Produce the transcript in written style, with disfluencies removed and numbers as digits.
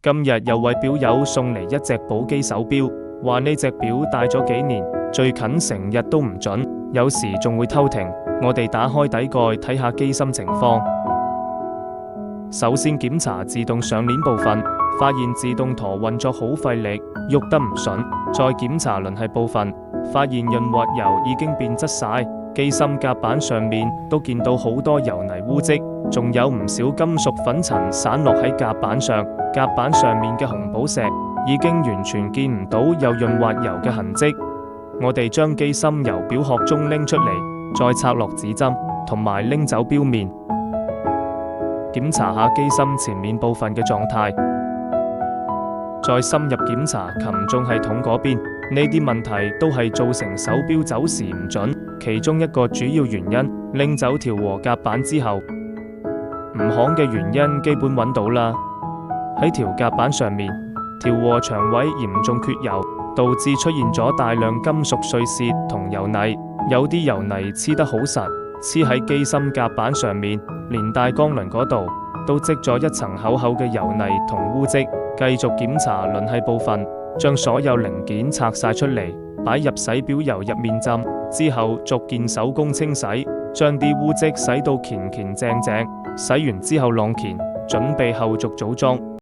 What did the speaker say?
今日又為表友送嚟一隻寶璣手錶，話呢隻錶戴咗幾年，最近成日都唔準，有時仲會偷停。我哋打開底蓋睇下機芯情況。首先檢查自動上鏈部分，發現自動舵運作好費力，喐得唔順。再檢查輪繫部分，發現潤滑油已經變質晒，機芯夾板上面都見到好多油泥污漬，仲有唔少金屬粉塵散落喺夾板上。夾板上面嘅紅寶石已經完全見唔到有潤滑油嘅痕跡。我哋將機芯由錶殼中拎出嚟，再拆落指針，同埋拎走錶面，檢查下機芯前面部分嘅狀態，再深入檢查擒縱系統嗰邊。呢啲問題都係造成手錶走時唔準其中一個主要原因。拎走調和夾板之後，唔焊嘅原因基本揾到啦。喺調夾板上面，調和牆位嚴重缺油，導致出現咗大量金屬碎屑同油泥，有啲油泥黐得好實，黐喺機芯夾板上面，連帶鋼輪嗰度都積咗一層厚厚嘅油泥同污漬。繼續檢查輪繫部分，將所有零件拆晒出嚟，擺入洗錶油入面浸，之後逐件手工清洗，將啲污漬洗到乾乾淨淨，洗完之後晾乾，準備後續組裝。